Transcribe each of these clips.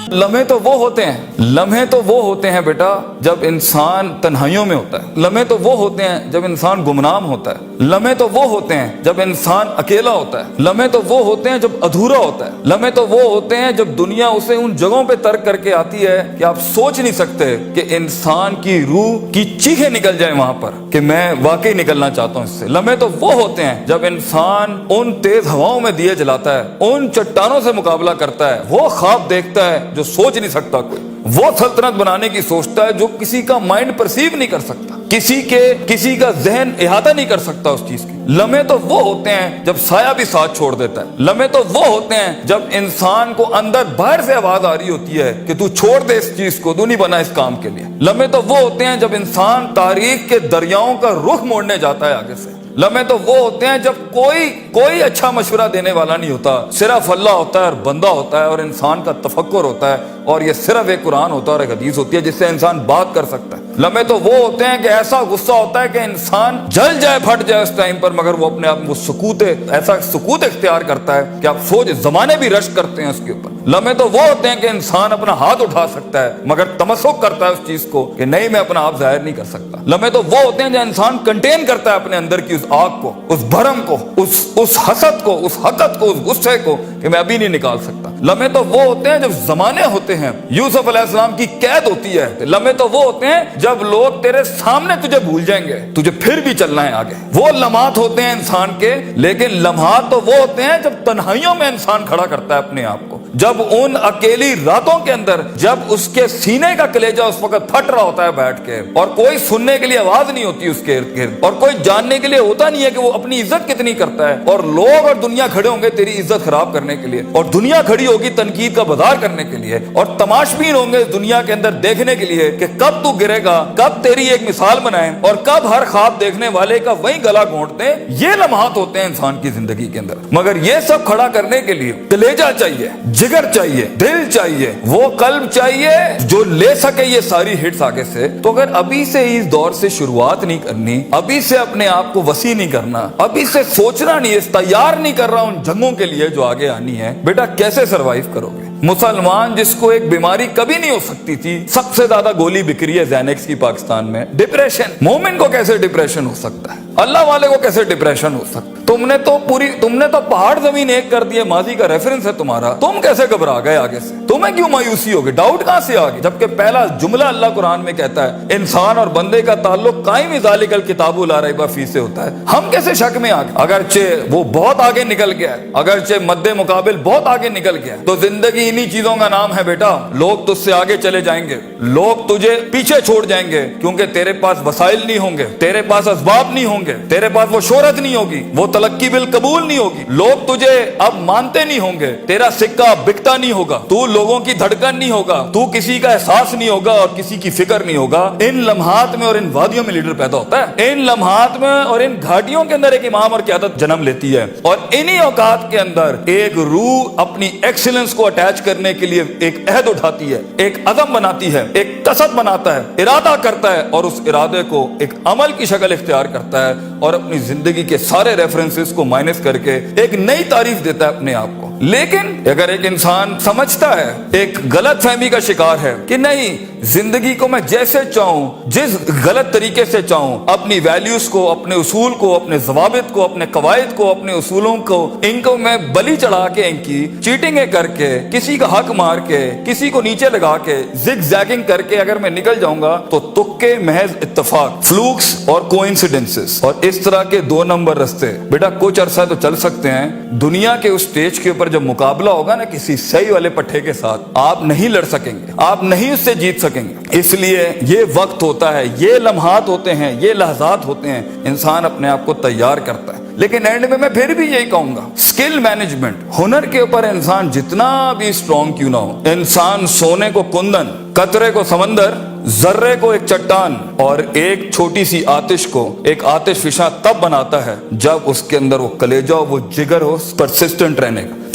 لمحے تو وہ ہوتے ہیں بیٹا جب انسان تنہائیوں میں ہوتا ہے، لمحے تو وہ ہوتے ہیں جب انسان گمنام ہوتا ہے، لمحے تو وہ ہوتے ہیں جب انسان اکیلا ہوتا ہے، لمحے تو وہ ہوتے ہیں جب ادھورا ہوتا ہے، لمحے تو وہ ہوتے ہیں جب دنیا اسے ان جگہوں پہ ترک کر کے آتی ہے کہ آپ سوچ نہیں سکتے کہ انسان کی روح کی چیخیں نکل جائیں وہاں پر کہ میں واقعی نکلنا چاہتا ہوں اس سے۔ لمحے تو وہ ہوتے ہیں جب انسان ان تیز ہواؤں میں دیے جلاتا ہے، ان چٹانوں سے مقابلہ کرتا ہے، وہ خواب دیکھتا ہے جو سوچ نہیں سکتا کوئی، وہ سلطنت بنانے کی سوچتا ہے جو کسی کا مائنڈ پرسیو نہیں کر سکتا، کسی کا ذہن احاطہ نہیں کر سکتا اس چیز کی۔ لمحے تو وہ ہوتے ہیں جب سایہ بھی ساتھ چھوڑ دیتا ہے، لمحے تو وہ ہوتے ہیں جب انسان کو اندر باہر سے آواز آ رہی ہوتی ہے کہ تو چھوڑ دے اس چیز کو، تو نہیں بنا اس کام کے لیے۔ لمحے تو وہ ہوتے ہیں جب انسان تاریخ کے دریاؤں کا رخ موڑنے جاتا ہے آگے سے۔ لمحے تو وہ ہوتے ہیں جب کوئی اچھا مشورہ دینے والا نہیں ہوتا، صرف اللہ ہوتا ہے اور بندہ ہوتا ہے اور انسان کا تفکر ہوتا ہے، اور یہ صرف ایک قرآن ہوتا ہے اور ایک حدیث ہوتی ہے جس سے انسان بات کر سکتا ہے۔ لمحے تو وہ ہوتے ہیں کہ ایسا غصہ ہوتا ہے کہ انسان جل جائے، پھٹ جائے اس ٹائم پر، مگر وہ اپنے آپ کو ایسا سکوت اختیار کرتا ہے کہ آپ سوچ زمانے بھی رشک کرتے ہیں اس کے اوپر۔ لمحے تو وہ ہوتے ہیں کہ انسان اپنا ہاتھ اٹھا سکتا ہے مگر تمسک کرتا ہے اس چیز کو کہ نہیں، میں اپنا آپ ظاہر نہیں کر سکتا۔ لمحے تو وہ ہوتے ہیں جو انسان کنٹین کرتا ہے اپنے اندر کی اس آگ کو، اس بھرم کو، اس حسد کو، اس حقد کو، اس غصے کو کہ میں ابھی نہیں نکال سکتا۔ لمحے تو وہ ہوتے ہیں جب زمانے ہوتے ہیں، یوسف علیہ السلام کی قید ہوتی ہے۔ لمحے تو وہ ہوتے ہیں جب لوگ تیرے سامنے تجھے بھول جائیں گے، تجھے پھر بھی چلنا ہے آگے۔ وہ لمحات ہوتے ہیں انسان کے، لیکن لمحات تو وہ ہوتے ہیں جب تنہائیوں میں انسان کھڑا کرتا ہے اپنے آپ کو، جب ان اکیلی راتوں کے اندر، جب اس کے سینے کا کلیجہ اس وقت پھٹ رہا ہوتا ہے بیٹھ کے، اور کوئی سننے کے لیے آواز نہیں ہوتی اس کے ارد گرد، اور کوئی جاننے کے لیے ہوتا نہیں ہے کہ وہ اپنی عزت کتنی کرتا ہے، اور لوگ اور دنیا کھڑے ہوں گے تیری عزت خراب کرنے کے لیے، اور دنیا کھڑی ہوگی تنقید کا بازار کرنے کے لیے، اور تماشبین ہوں گے اس دنیا کے اندر دیکھنے کے لیے کہ کب تو گرے گا، کب تیری ایک مثال بنائیں، اور کب ہر خواب دیکھنے والے کا وہی گلا گھونٹ دیں۔ یہ لمحات ہوتے ہیں انسان کی زندگی کے اندر، مگر یہ سب کھڑا کرنے کے لیے کلیجہ چاہیے، جگر چاہیے، دل چاہیے، وہ قلب چاہیے جو لے سکے یہ ساری ہٹس آگے سے۔ تو اگر ابھی سے اس دور سے شروعات نہیں کرنی، ابھی سے اپنے آپ کو وسیع نہیں کرنا، ابھی سے سوچنا نہیں، اس تیار نہیں کر رہا ان جنگوں کے لیے جو آگے آنی ہے، بیٹا کیسے سروائیو کرو گے؟ مسلمان جس کو ایک بیماری کبھی نہیں ہو سکتی تھی، سب سے زیادہ گولی بک رہی ہے زینکس کی پاکستان میں، ڈپریشن۔ مومن کو کیسے ڈپریشن ہو سکتا ہے؟ اللہ والے کو کیسے ڈپریشن ہو سکتا ہے؟ تم نے تو پہاڑ زمین ایک کر دیے، ماضی کا ریفرنس ہے تمہارا، تم کیسے گھبرا گئے آگے سے؟ تمہیں کیوں مایوسی ہوگی؟ ڈاؤٹ کہاں سے آگے؟ جبکہ پہلا جملہ اللہ قرآن میں کہتا ہے انسان اور بندے کا تعلق قائم ذالک الکتاب لا ریب فیہ سے ہوتا ہے۔ ہم کیسے شک میں آگے؟ اگرچہ وہ بہت آگے نکل گیا ہے، اگرچہ مد مقابل بہت آگے نکل گیا ہے، تو زندگی انہی چیزوں کا نام ہے بیٹا۔ لوگ تجھ سے آگے چلے جائیں گے، لوگ تجھے پیچھے چھوڑ جائیں گے، کیونکہ تیرے پاس وسائل نہیں ہوں گے، تیرے پاس اسباب نہیں ہوں گے، تیرے پاس وہ شہرت نہیں ہوگی، وہ تلقی بالقبول نہیں ہوگی، لوگ تجھے اب مانتے نہیں ہوں گے، تیرا سکہ بکتا نہیں ہوگا، تو لوگوں کی دھڑکن نہیں ہوگا، تو کسی کا احساس نہیں ہوگا اور کسی کی فکر نہیں ہوگا۔ ان لمحات میں اور ان وادیوں میں لیڈر پیدا ہوتا ہے، ان لمحات میں اور ان گھاٹیوں کے اندر ایک امام اور قیادت جنم لیتی ہے، اور انہی اوقات کے اندر ایک روح اپنی ایکسیلنس کو اٹیچ کرنے کے لیے ایک عہد اٹھاتی ہے، ایک عزم بناتی ہے، ایک قصد بناتا ہے، ارادہ کرتا ہے، اور اس ارادے کو ایک عمل کی شکل اختیار کرتا ہے، اور اپنی زندگی کے سارے ریفرنسز کو مائنس کر کے ایک نئی تعریف دیتا ہے اپنے آپ کو۔ لیکن اگر ایک انسان سمجھتا ہے، ایک غلط فہمی کا شکار ہے کہ نہیں، زندگی کو میں جیسے چاہوں، جس غلط طریقے سے چاہوں، اپنی ویلیوز کو، اپنے اصول کو، اپنے ضوابط کو، اپنے قواعد کو، اپنے اصولوں کو، ان کو میں بلی چڑھا کے، ان کی چیٹنگیں کر کے، کسی کا حق مار کے، کسی کو نیچے لگا کے، زگ زیگنگ کر کے اگر میں نکل جاؤں گا تو تکے، محض اتفاق، فلوکس اور کوئنسیڈنسز، اور اس طرح کے 2 نمبر رستے بیٹا کچھ عرصہ تو چل سکتے ہیں۔ دنیا کے اس سٹیج کے اوپر جب مقابلہ ہوگا نا کسی صحیح والے پٹھے کے ساتھ، آپ نہیں لڑ سکیں گے، آپ نہیں اس سے جیت سکیں گے۔ اس لیے یہ وقت ہوتا ہے، یہ لمحات ہوتے ہیں، یہ لحظات ہوتے ہیں، انسان اپنے آپ کو تیار کرتا ہے۔ لیکن اینڈ میں پھر بھی یہی کہوں گا، سکل مینجمنٹ، ہنر کے اوپر انسان جتنا بھی اسٹرانگ کیوں نہ ہو، انسان سونے کو کندن، قطرے کو سمندر، ذرے کو ایک چٹان اور ایک چھوٹی سی آتش کو ایک آتش فشاں تب بناتا ہے جب اس کے اندر وہ کلیجہ، وہ جگر ہو پرسسٹنٹ رہنے کا،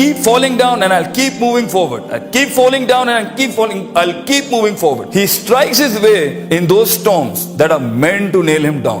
keep falling down and I'll keep moving forward. I'll keep falling down and I'll keep moving forward. He strikes his way in those storms that are meant to nail him down.